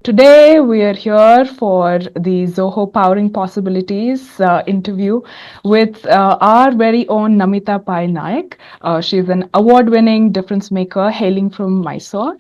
Today, we are here for the Zoho Powering Possibilities interview with our very own Namitha Nayak. She's an award winning difference maker hailing from Mysore.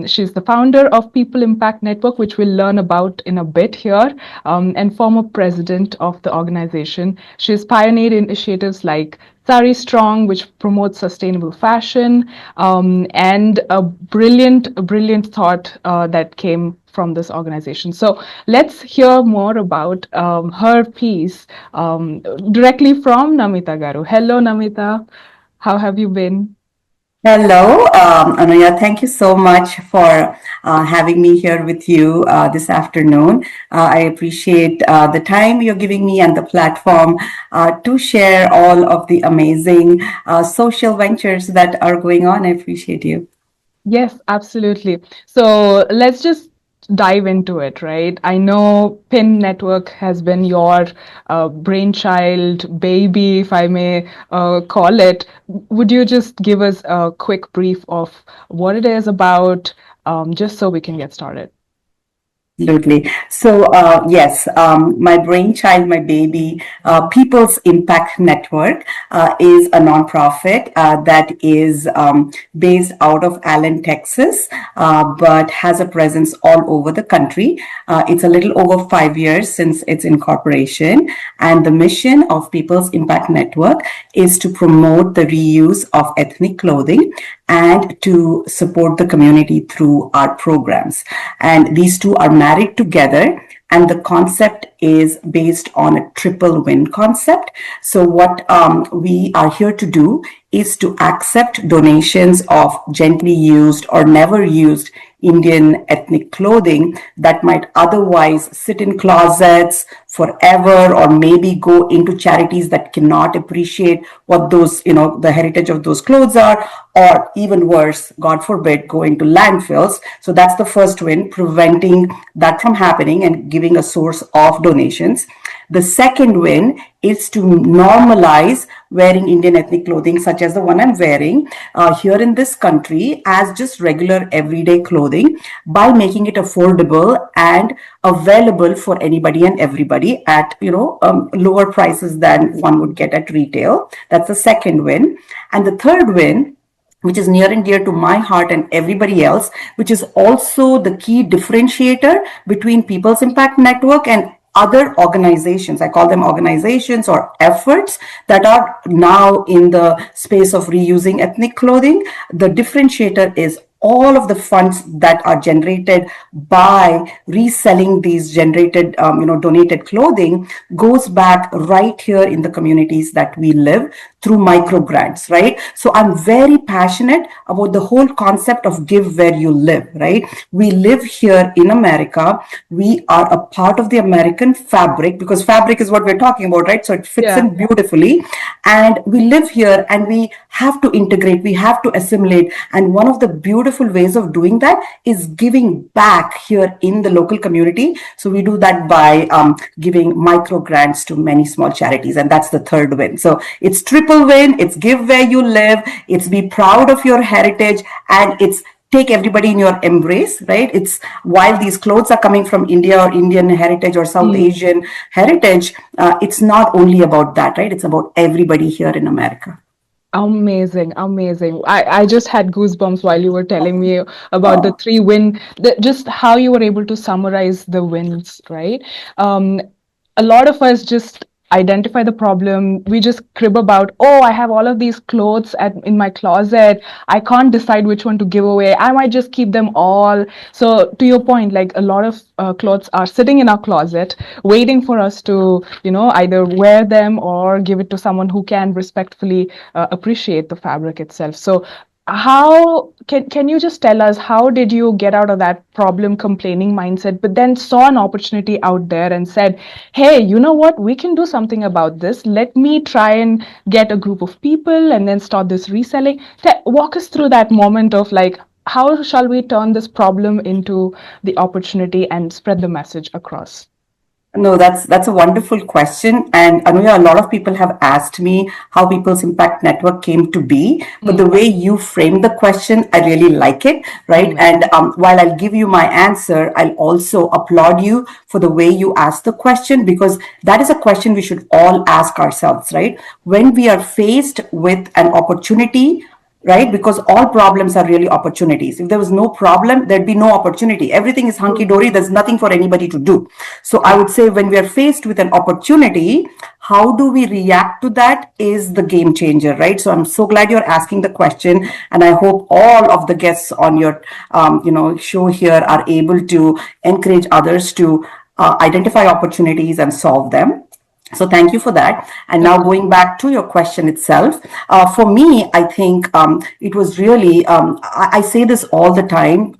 She's the founder of People Impact Network, which we'll learn about in a bit here, and former president of the organization. She's pioneered initiatives like Sari Strong, which promotes sustainable fashion, and a brilliant thought that came from this organization. So let's hear more about her piece directly from Namitha Garu. Hello, Namitha. How have you been? Hello, Anuhya. Thank you so much for having me here with you this afternoon. I appreciate the time you're giving me and the platform to share all of the amazing social ventures that are going on. I appreciate you. Yes, absolutely. So let's just dive into it, right? I know PIN Network has been your brainchild, baby, if I may call it. Would you just give us a quick brief of what it is about, just so we can get started? Absolutely. So, yes, my brainchild, my baby, People's Impact Network is a nonprofit that is based out of Allen, Texas, but has a presence all over the country. It's a little over 5 years since its incorporation, and the mission of People's Impact Network is to promote the reuse of ethnic clothing and to support the community through our programs. And these two are married together, and the concept is based on a triple win concept. So, what we are here to do is to accept donations of gently used or never used Indian ethnic clothing that might otherwise sit in closets forever, or maybe go into charities that cannot appreciate what those, the heritage of those clothes are, or even worse, God forbid, go into landfills. So that's the first win, preventing that from happening and giving a source of donations. The second win is to normalize wearing Indian ethnic clothing, such as the one I'm wearing here in this country, as just regular everyday clothing by making it affordable and available for anybody and everybody at lower prices than one would get at retail. That's the second win. And the third win, which is near and dear to my heart and everybody else, which is also the key differentiator between People's Impact Network and other organizations. I call them organizations or efforts that are now in the space of reusing ethnic clothing. The differentiator is all of the funds that are generated by reselling these donated clothing goes back right here in the communities that we live through micro grants, right? So I'm very passionate about the whole concept of give where you live, right? We live here in America. We are a part of the American fabric, because fabric is what we're talking about, right? So it fits Yeah. in beautifully. And we live here and we have to integrate, we have to assimilate. And one of the beautiful ways of doing that is giving back here in the local community. So we do that by giving micro grants to many small charities. And that's the third win. So it's triple win, it's give where you live, it's be proud of your heritage, and it's take everybody in your embrace, right? It's while these clothes are coming from India or Indian heritage or South Mm. Asian heritage, it's not only about that, right? It's about everybody here in America. Amazing, amazing. I just had goosebumps while you were telling me about the Oh, three win, just how you were able to summarize the wins, right? Um, a lot of us just identify the problem. We just crib about, oh, I have all of these clothes in my closet. I can't decide which one to give away. I might just keep them all. So, to your point, like a lot of clothes are sitting in our closet, waiting for us to, either wear them or give it to someone who can respectfully appreciate the fabric itself. So, how can you just tell us how did you get out of that problem complaining mindset, but then saw an opportunity out there and said, hey, you know what, we can do something about this. Let me try and get a group of people and then start this reselling. Walk us through that moment of like, how shall we turn this problem into the opportunity and spread the message across? No, that's a wonderful question. And Anuya, a lot of people have asked me how People's Impact Network came to be. But the Mm. way you framed the question, I really like it, right? And Amazing. while I'll give you my answer, I'll also applaud you for the way you asked the question, because that is a question we should all ask ourselves, right? When we are faced with an opportunity, right? Because all problems are really opportunities. If there was no problem, there'd be no opportunity. Everything is hunky True. dory. There's nothing for anybody to do. So I True. would say when we are faced with an opportunity, how do we react to that is the game changer, right? So I'm so glad you're asking the question, and I hope all of the guests on your, show here are able to encourage others to identify opportunities and solve them. So thank you for that. And now Correct. going back to your question itself, for me, I think it was really, I say this all the time,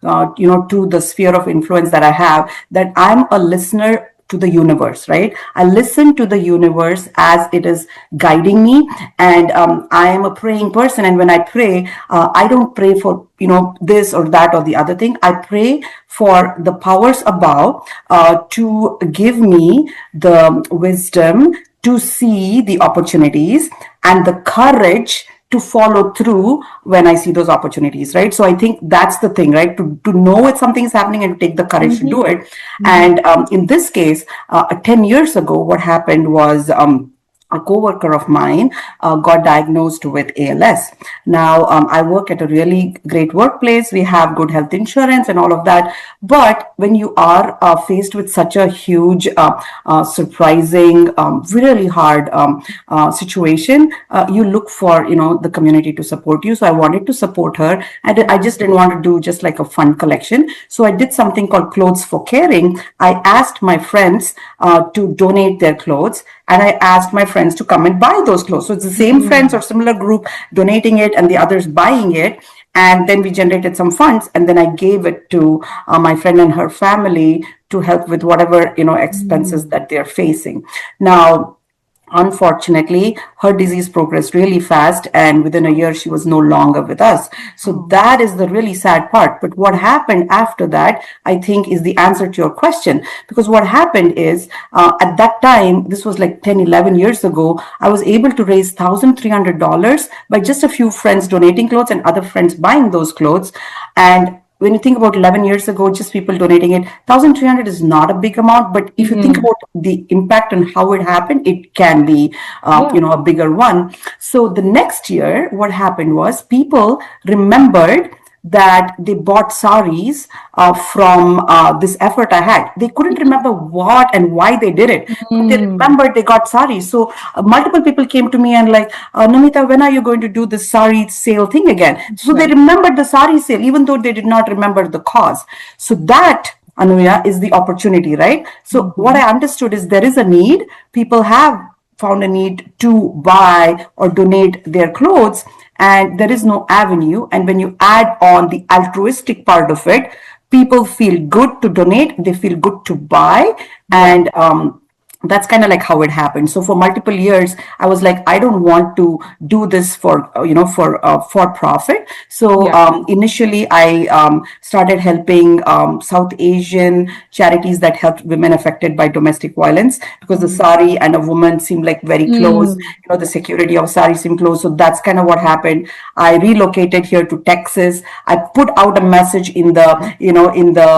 to the sphere of influence that I have, that I'm a listener to the universe, right? I listen to the universe as it is guiding me. And I am a praying person. And when I pray, I don't pray for, this or that or the other thing. I pray for the powers above to give me the wisdom to see the opportunities and the courage to follow through when I see those opportunities, right? So I think that's the thing, right? To know if something is happening and to take the courage to Mm-hmm. do it. Mm-hmm. And in this case, 10 years ago, what happened was, a coworker of mine got diagnosed with ALS. Now, I work at a really great workplace. We have good health insurance and all of that. But when you are faced with such a huge, surprising, really hard situation, you look for, the community to support you. So I wanted to support her, and I just didn't want to do just like a fund collection. So I did something called Clothes for Caring. I asked my friends to donate their clothes, and I asked my friends to come and buy those clothes. So it's the same friends or Mm. similar group donating it and the others buying it. And then we generated some funds, and then I gave it to my friend and her family to help with whatever, expenses Mm. that they're facing. Now, unfortunately, her disease progressed really fast, and within a year she was no longer with us. So Oh. that is the really sad part. But what happened after that, I think, is the answer to your question. Because what happened is, at that time, this was like 10, 11 years ago, I was able to raise $1,300 by just a few friends donating clothes and other friends buying those clothes. And when you think about 11 years ago, just people donating it, 1,300 is not a big amount. But if you think Mm. about the impact and how it happened, it can be, Yeah. a bigger one. So the next year, what happened was people remembered that they bought saris from this effort I had. They couldn't remember what and why they did it, but they Mm. remembered they got saris. So multiple people came to me and like, Namita, when are you going to do this sari sale thing again? So they Right. remembered the sari sale, even though they did not remember the cause. So that, Anuya, is the opportunity, right? So what Mm-hmm. I understood is there is a need. People have found a need to buy or donate their clothes, and there is no avenue. And when you add on the altruistic part of it, people feel good to donate, they feel good to buy. Yeah. And that's kind of like how it happened. So for multiple years I was like, I don't want to do this for for profit. So Yeah. initially I started helping South Asian charities that helped women affected by domestic violence, because the Mm. sari and a woman seemed like very close. Mm. The security of sari seemed close. So that's kind of what happened. I relocated here to Texas. I put out a message in the, in the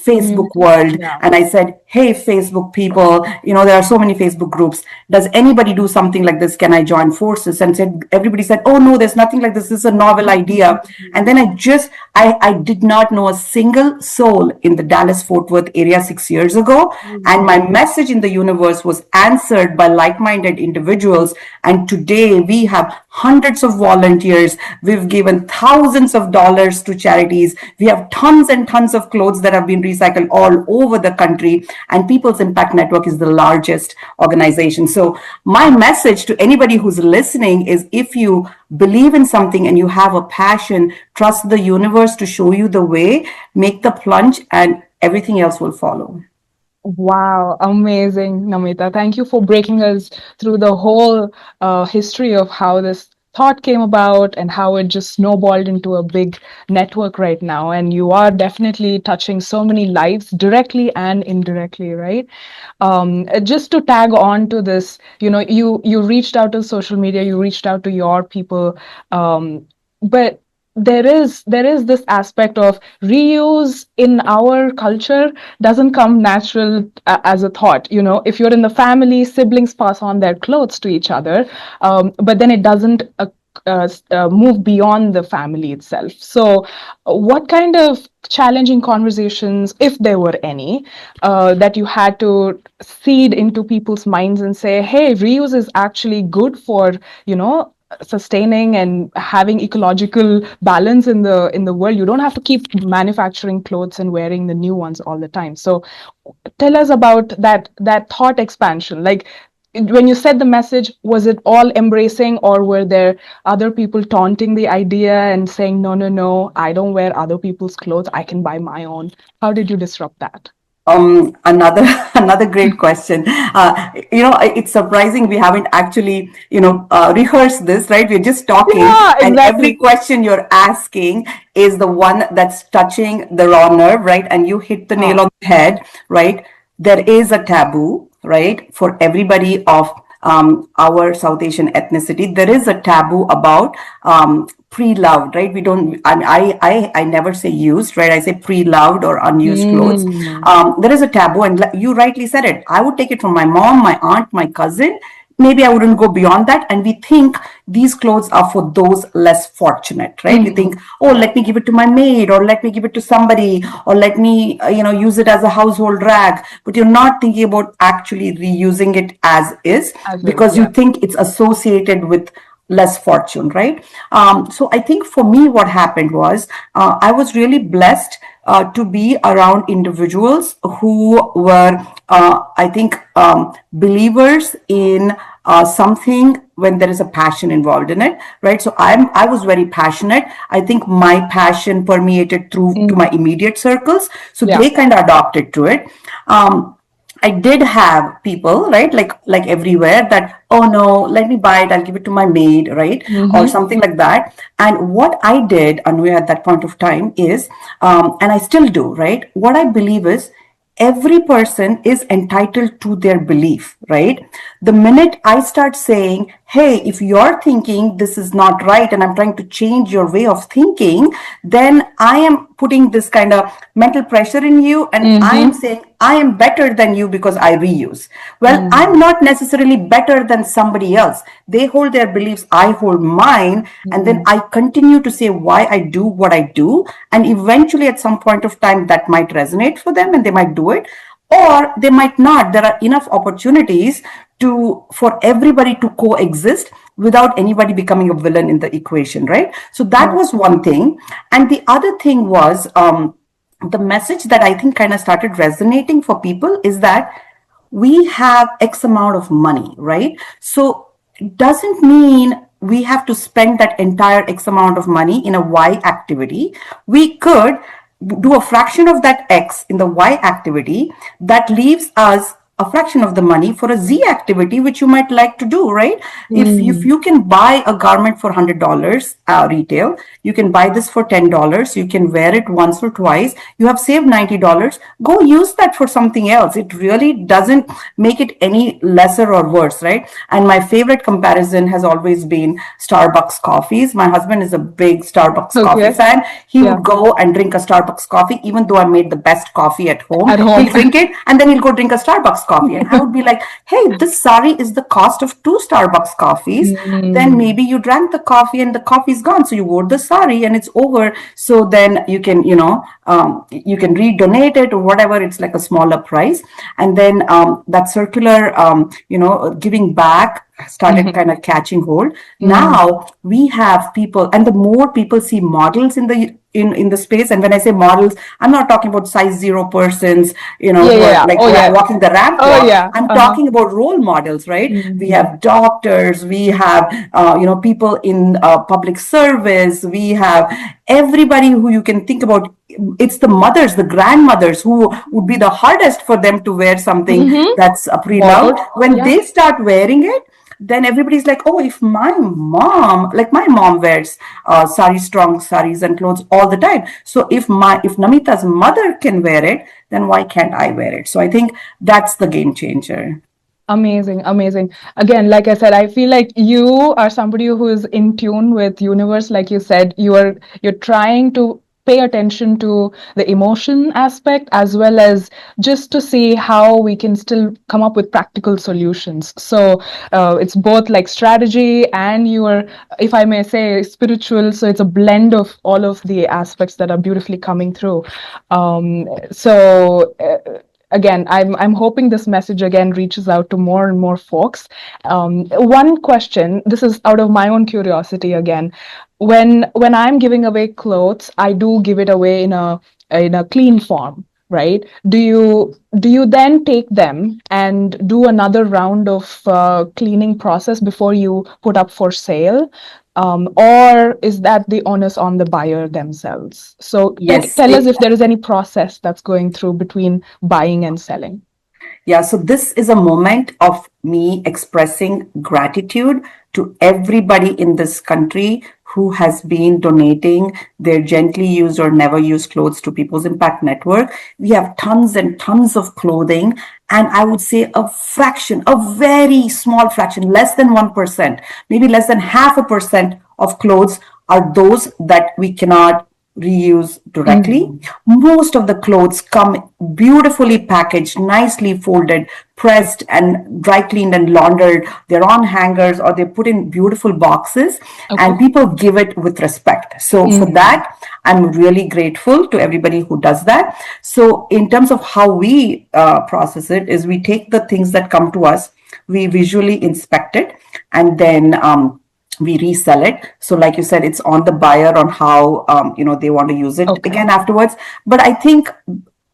Facebook Community. world, Yeah. and I said, hey, Facebook people, there are so many Facebook groups. Does anybody do something like this? Can I join forces? And everybody said, oh no, there's nothing like this. This is a novel idea. And then I did not know a single soul in the Dallas Fort Worth area 6 years ago. And my Wow. message in the universe was answered by like-minded individuals. And today we have hundreds of volunteers. We've given thousands of dollars to charities. We have tons and tons of clothes that have been recycled all over the country. And People's Impact Network is the largest organization. So my message to anybody who's listening is, if you believe in something and you have a passion, trust the universe to show you the way, make the plunge, and everything else will follow. Wow, amazing, Namita. Thank you for breaking us through the whole history of how this thought came about and how it just snowballed into a big network right now. And you are definitely touching so many lives directly and indirectly, right? Just to tag on to this, you reached out to social media, you reached out to your people, but there is this aspect of reuse in our culture doesn't come natural as a thought. If you're in the family, siblings pass on their clothes to each other, but then it doesn't move beyond the family itself. So what kind of challenging conversations, if there were any, that you had to seed into people's minds and say, hey, reuse is actually good for, sustaining and having ecological balance in the world. You don't have to keep manufacturing clothes and wearing the new ones all the time. So tell us about that thought expansion. Like, when you said the message, was it all embracing, or were there other people taunting the idea and saying, no, no, no, I don't wear other people's clothes, I can buy my own? How did you disrupt that? Another another great question. It's surprising we haven't actually, rehearsed this, right? We're just talking, Yeah, and every exactly. question you're asking is the one that's touching the raw nerve, right? And you hit the nail Huh. on the head, right? There is a taboo, right, for everybody of our South Asian ethnicity. There is a taboo about pre-loved, right? We don't. I never say used, right? I say pre-loved or unused clothes. Mm. There is a taboo, and you rightly said it. I would take it from my mom, my aunt, my cousin. Maybe I wouldn't go beyond that. And we think these clothes are for those less fortunate, right? We think, Mhm. oh, let me give it to my maid, or let me give it to somebody, or let me, use it as a household rag. But you're not thinking about actually reusing it as is, As is, because you yeah. think it's associated with less fortune, right? So I think for me, what happened was I was really blessed to be around individuals who were, I think, believers in something when there is a passion involved in it, right? So I was very passionate. I think my passion permeated through to my Mm. immediate circles, so Yeah. they kind of adopted to it. I did have people, right, like everywhere, that, oh no, let me buy it, I'll give it to my maid, right, or Mm-hmm. something like that. And what I did, Anuya, at that point of time is, and I still do, right, what I believe is every person is entitled to their belief, right? The minute I start saying, hey, if you're thinking this is not right and I'm trying to change your way of thinking, then I am putting this kind of mental pressure in you, and I am Mm-hmm. saying I am better than you because I reuse. Well, I'm Mm. not necessarily better than somebody else. They hold their beliefs, I hold mine, and then Mm. I continue to say why I do what I do. And eventually, at some point of time, that might resonate for them and they might do it, or they might not. There are enough opportunities for everybody to coexist without anybody becoming a villain in the equation, right? So that Yeah. was one thing. And the other thing was, the message that I think kind of started resonating for people is that we have X amount of money, right? So it doesn't mean we have to spend that entire X amount of money in a Y activity. We could do a fraction of that X in the Y activity that leaves us a fraction of the money for a Z activity, which you might like to do, right? If Mm. you can buy a garment for $100 retail, you can buy this for $10. You can wear it once or twice. You have saved $90. Go use that for something else. It really doesn't make it any lesser or worse, right? And my favorite comparison has always been Starbucks coffees. My husband is a big Starbucks coffee Okay. fan. He Yeah. would go and drink a Starbucks coffee, even though I made the best coffee at home. At He'll home. drink it and then he'll go drink a Starbucks coffee. And I would be like, hey, this sari is the cost of two Starbucks coffees. Then Mm. maybe you drank the coffee and the coffee's gone. So you wore the sari and it's over. So then you can, you can redonate it or whatever. It's like a smaller price. And then that circular, giving back started Mhm. kind of catching hold. Mm. Now we have people, and the more people see models in the space, and when I say models, I'm not talking about size zero persons, Yeah, who yeah, are yeah. like Oh, yeah. walking the ramp Oh, walk. yeah. I'm Uh-huh. talking about role models, right? We Mm. have doctors, we have people in public service, we have everybody who you can think about. It's the mothers, the grandmothers, who would be the hardest for them to wear something Mm-hmm. that's pre-loved. Borrowed. When Yeah. they start wearing it, then everybody's like, oh, if my mom, like my mom wears sari, strong saris and clothes all the time. So if Namitha's mother can wear it, then why can't I wear it? So I think that's the game changer. Amazing, amazing. Again, like I said, I feel like you are somebody who is in tune with universe. Like you said, you're trying to pay attention to the emotion aspect as well as just to see how we can still come up with practical solutions. So it's both like strategy and your, if I may say, spiritual. So it's a blend of all of the aspects that are beautifully coming through. So again, I'm hoping this message again reaches out to more and more folks. One question, this is out of my own curiosity again. When I'm giving away clothes, I do give it away in a clean form, right? Do you then take them and do another round of cleaning process before you put up for sale? Or is that the onus on the buyer themselves? So Yes. tell us if there is any process that's going through between buying and selling. Yeah, so this is a moment of me expressing gratitude to everybody in this country who has been donating their gently used or never used clothes to People's Impact Network. We have tons and tons of clothing, and I would say a fraction, a very small fraction, less than 1%, maybe less than 0.5% of clothes are those that we cannot reuse directly. Mm. Most of the clothes come beautifully packaged, nicely folded, pressed and dry cleaned and laundered. They're on hangers or they're put in beautiful boxes, Okay. and people give it with respect. So for Mm. that, I'm really grateful to everybody who does that. So in terms of how we process it is we take the things that come to us, we visually inspect it, and then we resell it. So like you said, it's on the buyer on how they want to use it Okay. again afterwards. But I think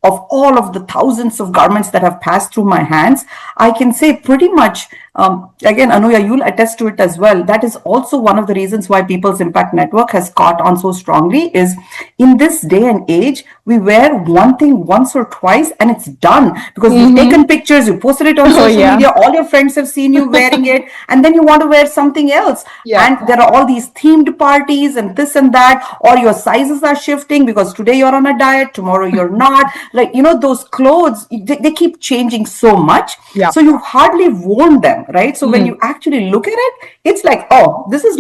of all of the thousands of garments that have passed through my hands, I can say pretty much, again, Anuya, you'll attest to it as well. That is also one of the reasons why People's Impact Network has caught on so strongly is in this day and age, we wear one thing once or twice and it's done because you've Mm-hmm. taken pictures, you posted it on Oh social yeah. media, all your friends have seen you wearing it, and then you want to wear something else. Yeah. And there are all these themed parties and this and that, or your sizes are shifting because today you're on a diet, tomorrow you're not. Like, those clothes, they keep changing so much. Yeah. So you've hardly worn them, right? So when Mm. you actually look at it, it's like, oh, this is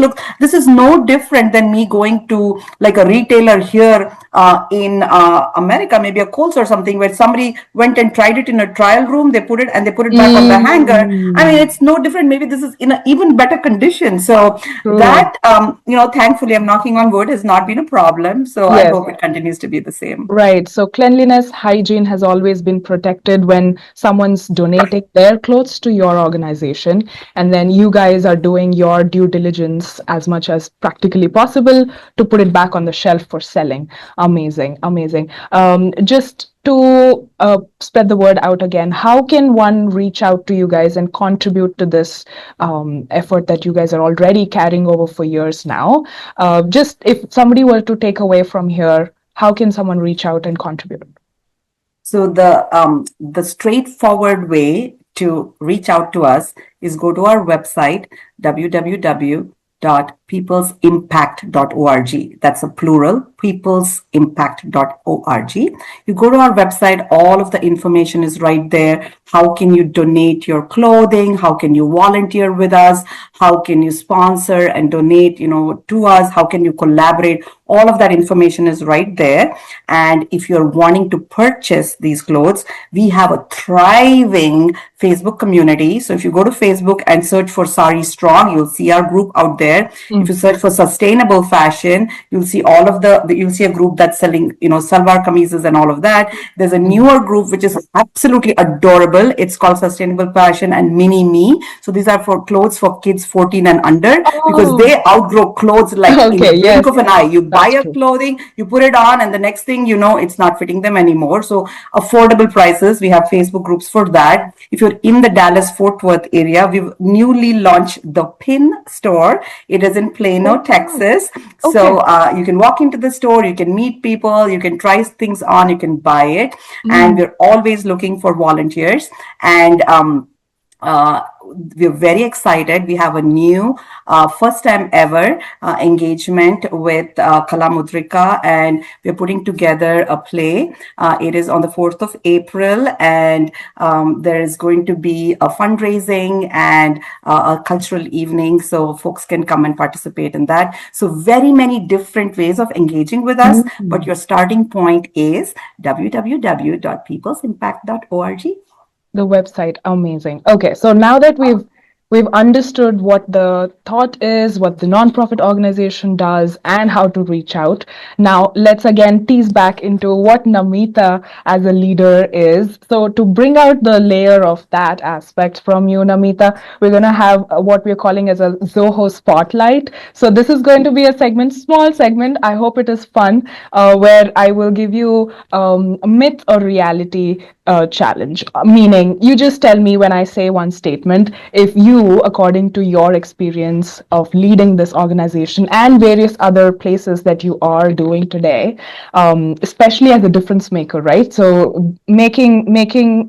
no different than me going to like a retailer here in America, maybe a Kohl's or something, where somebody went and tried it in a trial room, they put it back on the hanger. I mean, Mm. it's no different. Maybe this is in an even better condition. So True. that, thankfully, I'm knocking on wood, has not been a problem. So I Yes. hope it continues to be the same. Right. So cleanliness, hygiene has always been protected when someone's donating their clothes to your organization. And then you guys are doing your due diligence as much as practically possible to put it back on the shelf for selling. Amazing. Amazing. Just to spread the word out again, how can one reach out to you guys and contribute to this effort that you guys are already carrying over for years now? Just if somebody were to take away from here, how can someone reach out and contribute? So the straightforward way to reach out to us is go to our website www.peoplesimpact.org. That's a plural, peoplesimpact.org. You go to our website, all of the information is right there. How can you donate your clothing? How can you volunteer with us? How can you sponsor and donate, to us? How can you collaborate? All of that information is right there. And if you're wanting to purchase these clothes, we have a thriving Facebook community. So if you go to Facebook and search for Sari Strong, you'll see our group out there. If you Mm. search for sustainable fashion, you'll see all of you'll see a group that's selling, salwar kameezes and all of that. There's a Mm. newer group which is absolutely adorable. It's called Sustainable Fashion and Mini Me. So these are for clothes for kids 14 and under because Oh, they outgrow clothes like in a okay. blink Yes, of an eye. You buy that's a true. clothing, you put it on, and the next thing you know, it's not fitting them anymore. So affordable prices. We have Facebook groups for that. If you're in the Dallas Fort Worth area, we've newly launched the Pin Store. It is in Oh, Plano, wow. Texas. So Okay. you can walk into the store, you can meet people, you can try things on, you can buy it, and Mm. we're always looking for volunteers. And uh, we're very excited. We have a new, first time ever engagement with Kala Mudrika, and we're putting together a play. It is on the 4th of April, and there is going to be a fundraising and a cultural evening, so folks can come and participate in that. So, very many different ways of engaging with us, but Mm. your starting point is www.peoplesimpact.org. The website, amazing. Okay, so now that we've understood what the thought is, what the nonprofit organization does, and how to reach out. Now let's again tease back into what Namitha as a leader is. So to bring out the layer of that aspect from you, Namitha, we're gonna have what we're calling as a Zoho spotlight. So this is going to be a segment, small segment. I hope it is fun, where I will give you a myth or reality challenge. Meaning, you just tell me when I say one statement, if you, according to your experience of leading this organization and various other places that you are doing today, especially as a difference maker, right? So making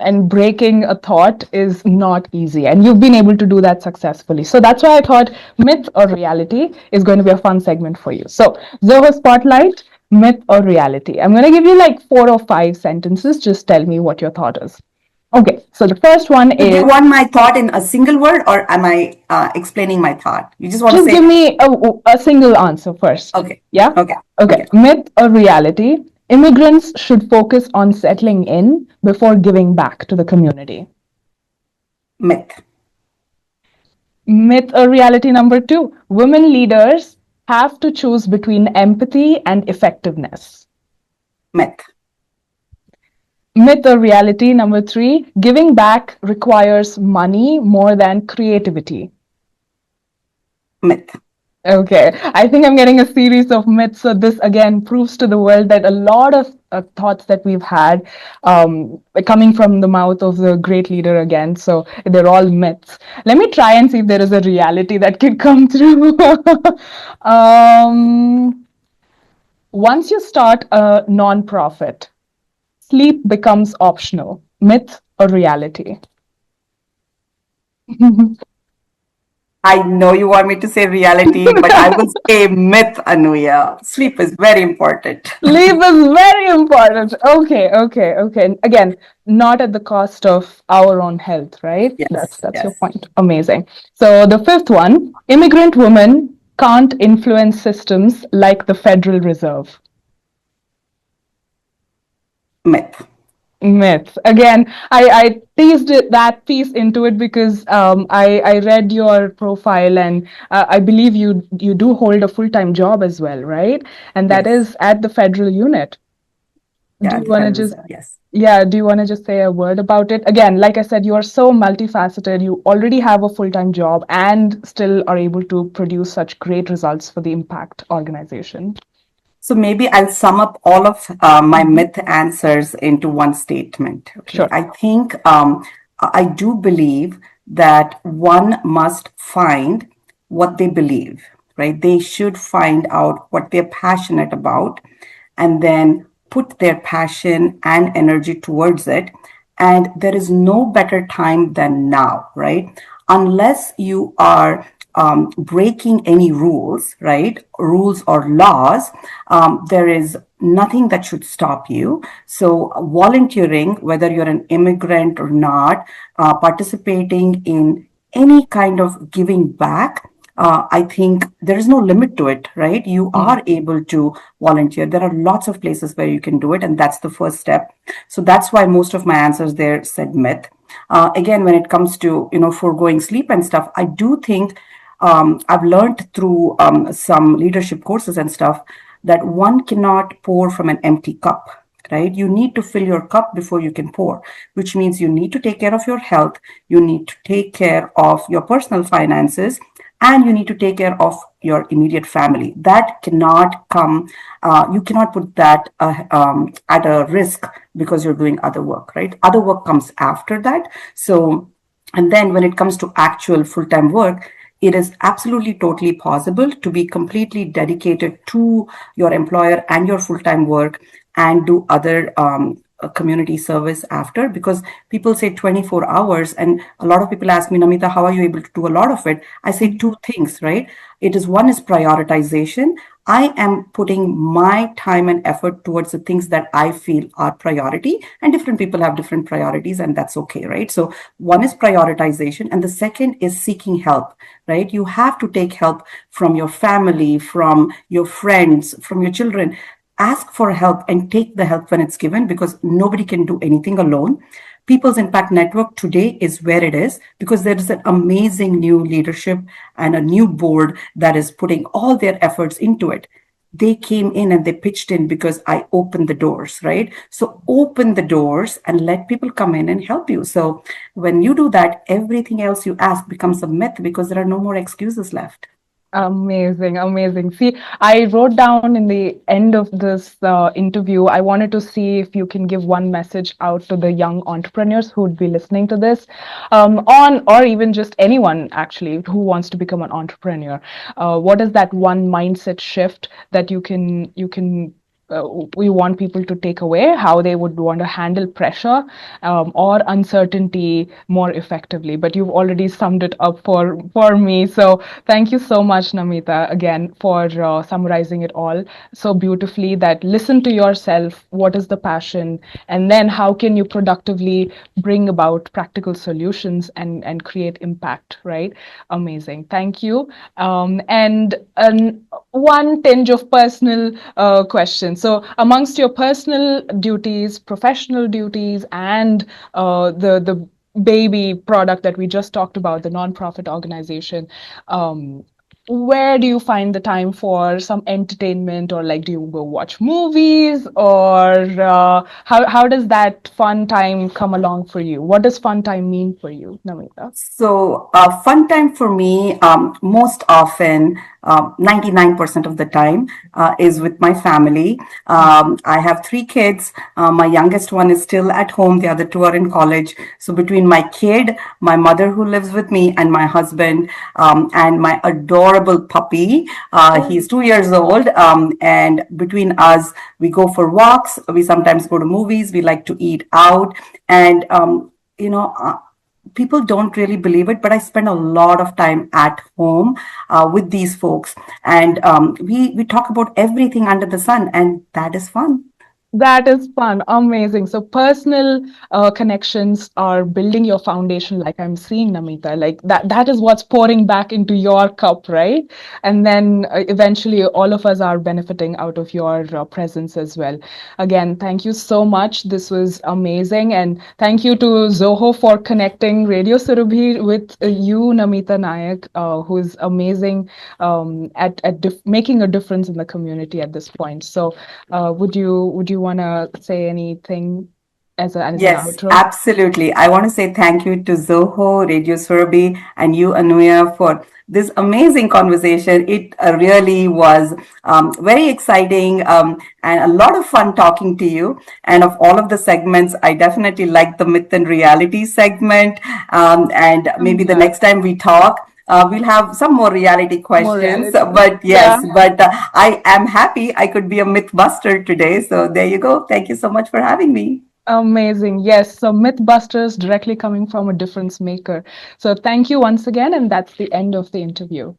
and breaking a thought is not easy, and you've been able to do that successfully. So that's why I thought myth or reality is going to be a fun segment for you. So Zoho Spotlight, myth or reality. I'm going to give you like 4 or 5 sentences. Just tell me what your thought is. Okay, so the first one So do is, you want my thought in a single word, or am I explaining my thought? You just want to just give say, me a single answer first. okay, Yeah? okay, Okay, okay. myth or reality. Immigrants should focus on settling in before giving back to the community. Myth, Myth or reality number two. Women leaders have to choose between empathy and effectiveness. myth, Myth or reality number three. Giving back requires money more than creativity. myth. Okay, I think I'm getting a series of myths. So this again proves to the world that a lot of thoughts that we've had, coming from the mouth of the great leader again. So they're all myths. Let me try and see if there is a reality that could come through. um, Once you start a non-profit, sleep becomes optional. Myth or reality? I know you want me to say reality, but I will say myth, Anuya. Sleep is very important. Sleep is very important. Okay, okay, okay. Again, not at the cost of our own health, right? That's Yes, that's your yes. point. Amazing. So the fifth one, immigrant women can't influence systems like the Federal Reserve. Myth. Myth. Again, I teased that piece into it because I read your profile, and I believe you do hold a full-time job as well, right? And that Yes. is at the federal unit. Do Yeah, you the want to Federal just Reserve. Yes. Yeah, do you want to just say a word about it? Again, like I said, you are so multifaceted. You already have a full-time job and still are able to produce such great results for the Impact organization. So maybe I'll sum up all of my Mhm. myth answers into one statement. Okay. Sure. I think I do believe that one must find what they believe, right? They should find out what they're passionate about and then put their passion and energy towards it. And there is no better time than now, right? Unless you are breaking any rules, right? Rules or laws, there is nothing that should stop you. So, volunteering, whether you're an immigrant or not, participating in any kind of giving back, I think there is no limit to it, right? You Mm. are able to volunteer. There are lots of places where you can do it, and that's the first step. So that's why most of my answers there said myth. Again, when it comes to foregoing sleep and stuff, I do think I've learned through some leadership courses and stuff that one cannot pour from an empty cup, right? You need to fill your cup before you can pour, which means you need to take care of your health, you need to take care of your personal finances, and you need to take care of your immediate family. That cannot come, you cannot put that at a risk because you're doing other work, right? Other work comes after that. So, and then when it comes to actual full time work, it is absolutely totally possible to be completely dedicated to your employer and your full time work and do other community service after, because people say 24 hours, and a lot of people ask me, Namita, how are you able to do a lot of it? I say two things, right? It is, one is prioritization. I am putting my time and effort towards the things that I feel are priority, and different people have different priorities, and that's okay, right? So one is prioritization, and the second is seeking help, right? You have to take help from your family, from your friends, from your children. Ask for help and take the help when it's given, because nobody can do anything alone. People's Impact Network today is where it is because there is an amazing new leadership and a new board that is putting all their efforts into it. They came in and they pitched in because I opened the doors, right? So open the doors and let people come in and help you. So when you do that, everything else you ask becomes a myth because there are no more excuses left. Amazing, amazing. See, I wrote down in the end of this interview, I wanted to see if you can give one message out to the young entrepreneurs who would be listening to this, on or even just anyone actually who wants to become an entrepreneur. What is that one mindset shift that you can we want people to take away, how they would want to handle pressure or uncertainty more effectively? But you've already summed it up for me. So thank you so much, Namita, again for summarizing it all so beautifully. That listen to yourself. What is the passion, and then how can you productively bring about practical solutions and create impact? Right? Amazing. Thank you. And one tinge of personal question. So, amongst your personal duties, professional duties, and the baby product that we just talked about, the nonprofit organization, um, where do you find the time for some entertainment, or like do you go watch movies, or how does that fun time come along for you? What does fun time mean for you, Namita? So, fun time for me, most often, 99% of the time, is with my family. I have three kids. My youngest one is still at home, the other two are in college. So, between my kid, my mother who lives with me, and my husband, and my adorable puppy, he's 2 years old. And between us, we go for walks, we sometimes go to movies, we like to eat out. And, you know, people don't really believe it, but I spend a lot of time at home with these folks, and we talk about everything under the sun, and that is fun. That is fun. Amazing. So personal connections are building your foundation, like I'm seeing, Namita. Like that is what's pouring back into your cup, right? And then eventually all of us are benefiting out of your presence as well. Again, thank you so much. This was amazing. And thank you to Zoho for connecting Radio Surabhi with you, Namitha Nayak, who is amazing at making a difference in the community at this point. So would you want to say anything as an Yes, outro? absolutely. I want to say thank you to Zoho, Radio Surabhi, and you, Anuhya, for this amazing conversation. It really was very exciting, and a lot of fun talking to you. And of all of the segments, I definitely like the myth and reality segment. And I'm maybe the glad. next time we talk, we'll have some more reality More questions. reality. But Yeah. yes, but I am happy I could be a myth buster today. So there you go. Thank you so much for having me. Amazing. Yes. So Mythbusters directly coming from a difference maker. So thank you once again. And that's the end of the interview.